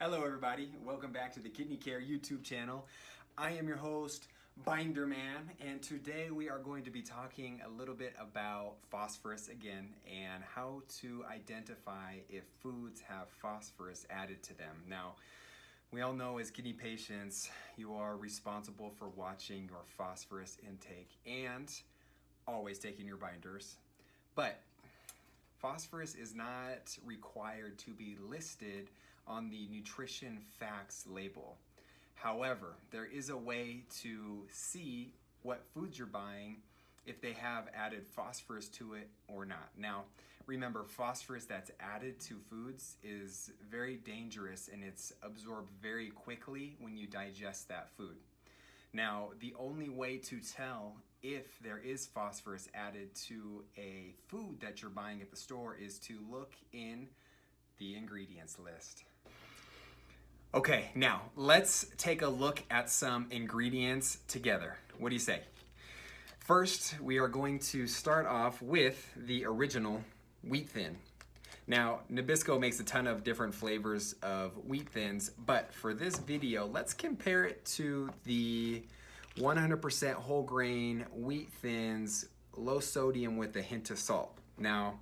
Hello everybody, welcome back to the Kidney Care YouTube channel. I am your host, Binder Man, and today we are going to be talking a little bit about phosphorus again and how to identify if foods have phosphorus added to them. Now, we all know as kidney patients, you are responsible for watching your phosphorus intake and always taking your binders. But phosphorus is not required to be listed on the nutrition facts label. However, there is a way to see what foods you're buying if they have added phosphorus to it or not. Now, remember, phosphorus that's added to foods is very dangerous and it's absorbed very quickly when you digest that food. Now, the only way to tell if there is phosphorus added to a food that you're buying at the store is to look in the ingredients list. Okay, now let's take a look at some ingredients together. What do you say? First, we are going to start off with the original wheat thin. Now, Nabisco makes a ton of different flavors of wheat thins, but for this video, let's compare it to the 100% whole grain wheat thins, low sodium with a hint of salt. Now,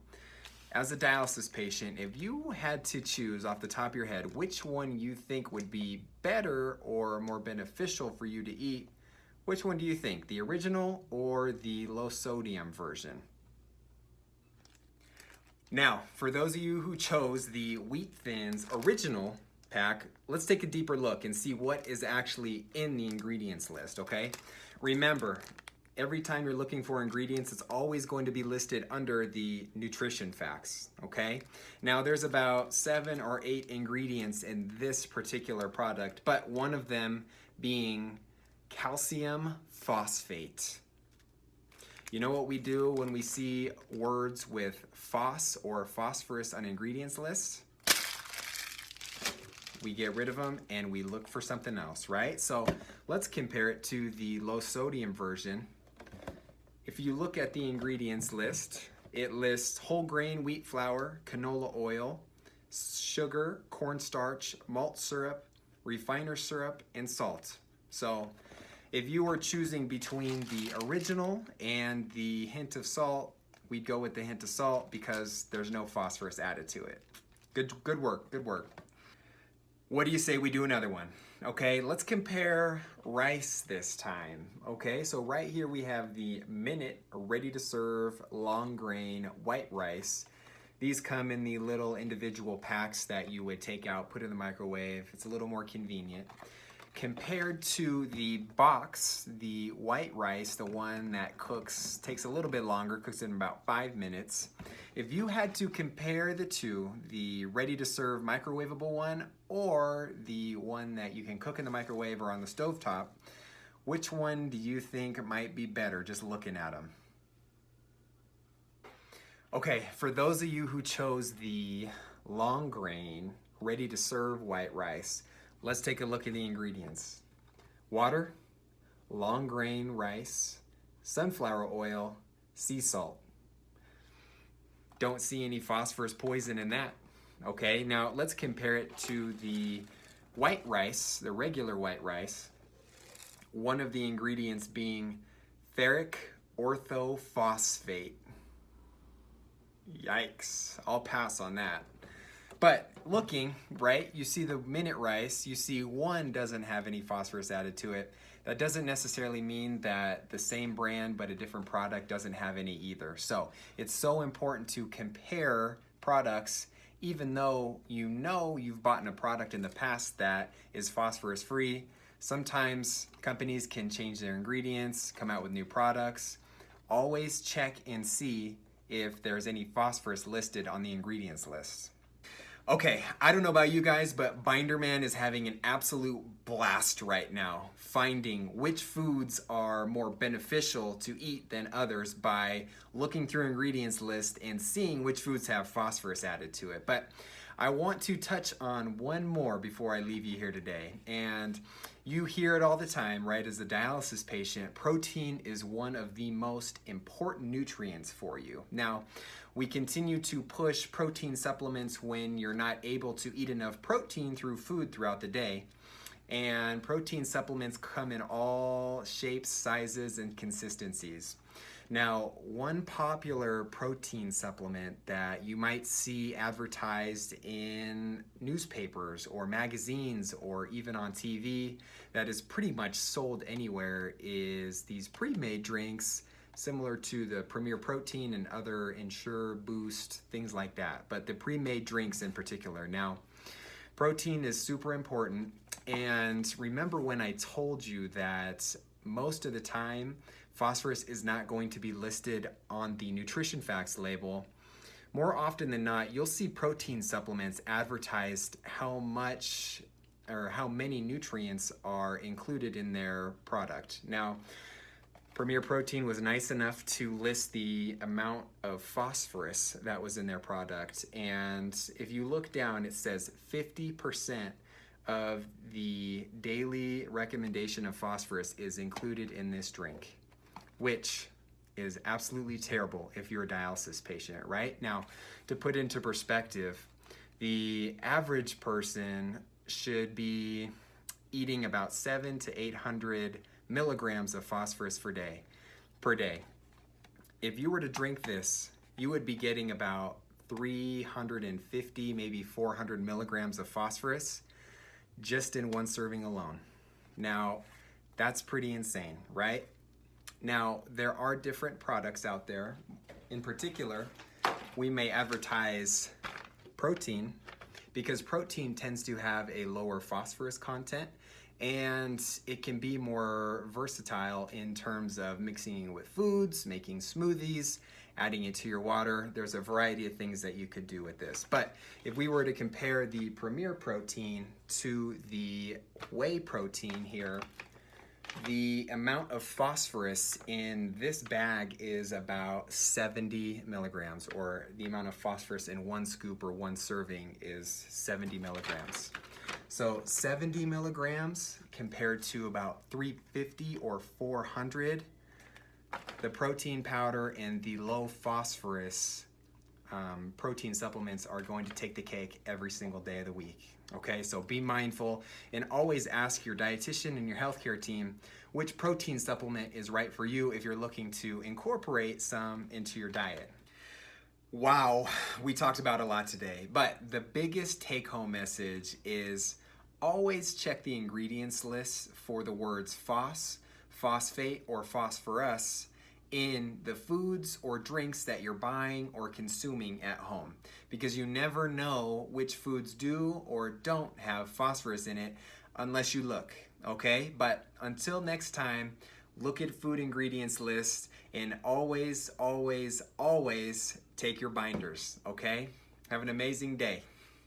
as a dialysis patient, if you had to choose off the top of your head which one you think would be better or more beneficial for you to eat, which one do you think? The original or the low sodium version? Now, for those of you who chose the wheat thins original pack, let's take a deeper look and see what is actually in the ingredients list, okay? Remember, every time you're looking for ingredients, it's always going to be listed under the nutrition facts, okay? Now, there's about 7 or 8 ingredients in this particular product, but one of them being calcium phosphate. You know what we do when we see words with PHOS or phosphorus on ingredients list? We get rid of them and we look for something else, right? So let's compare it to the low sodium version. If you look at the ingredients list, it lists whole grain wheat flour, canola oil, sugar, cornstarch, malt syrup, refiner syrup, and salt. So if you were choosing between the original and the hint of salt, we'd go with the hint of salt because there's no phosphorus added to it. Good work, good work. What do you say we do another one? Okay, let's compare rice this time. Okay, so right here we have the Minute ready to serve long grain white rice. These come in the little individual packs that you would take out, put in the microwave. It's a little more convenient. Compared to the box, the white rice, the one that takes a little bit longer, cooks in about 5 minutes. If you had to compare the two, the ready-to-serve microwavable one or the one that you can cook in the microwave or on the stovetop, which one do you think might be better just looking at them? Okay, for those of you who chose the long grain, ready-to-serve white rice, let's take a look at the ingredients. Water, long grain rice, sunflower oil, sea salt. Don't see any phosphorus poison in that. Okay, now let's compare it to the white rice, the regular white rice. One of the ingredients being ferric orthophosphate. Yikes, I'll pass on that. But looking, right, you see the Minute rice, you see one doesn't have any phosphorus added to it. That doesn't necessarily mean that the same brand but a different product doesn't have any either. So it's so important to compare products even though you know you've bought a product in the past that is phosphorus free. Sometimes companies can change their ingredients, come out with new products. Always check and see if there's any phosphorus listed on the ingredients list. Okay, I don't know about you guys, but Binderman is having an absolute blast right now, finding which foods are more beneficial to eat than others by looking through ingredients list and seeing which foods have phosphorus added to it. But I want to touch on one more before I leave you here today, and You hear it all the time, right? As a dialysis patient, protein is one of the most important nutrients for you. Now, we continue to push protein supplements when you're not able to eat enough protein through food throughout the day. And protein supplements come in all shapes, sizes, and consistencies. Now, one popular protein supplement that you might see advertised in newspapers or magazines or even on TV that is pretty much sold anywhere is these pre-made drinks similar to the Premier Protein and other Ensure, Boost, things like that. But the pre-made drinks in particular. Now, protein is super important. And remember when I told you that most of the time, phosphorus is not going to be listed on the nutrition facts label. More often than not, you'll see protein supplements advertised how much or how many nutrients are included in their product. Now, Premier Protein was nice enough to list the amount of phosphorus that was in their product. And if you look down, it says 50% of the daily recommendation of phosphorus is included in this drink, which is absolutely terrible if you're a dialysis patient, right? Now, to put into perspective, the average person should be eating about 700 to 800 milligrams of phosphorus per day. If you were to drink this, you would be getting about 350, maybe 400 milligrams of phosphorus just in one serving alone. Now, that's pretty insane, right? Now, there are different products out there. In particular, we may advertise protein because protein tends to have a lower phosphorus content and it can be more versatile in terms of mixing with foods, making smoothies, adding it to your water. There's a variety of things that you could do with this. But if we were to compare the Premier Protein to the whey protein here, the amount of phosphorus in this bag is about 70 milligrams, or the amount of phosphorus in one scoop or one serving is 70 milligrams. So 70 milligrams compared to about 350 or 400, the protein powder and the low phosphorus protein supplements are going to take the cake every single day of the week. Okay, so be mindful and always ask your dietitian and your healthcare team which protein supplement is right for you if you're looking to incorporate some into your diet. Wow, we talked about a lot today, but the biggest take-home message is always check the ingredients list for the words phos, phosphate, or phosphorus in the foods or drinks that you're buying or consuming at home, because you never know which foods do or don't have phosphorus in it unless you look, okay? But until next time, look at food ingredients list and always, always, always take your binders, okay? Have an amazing day.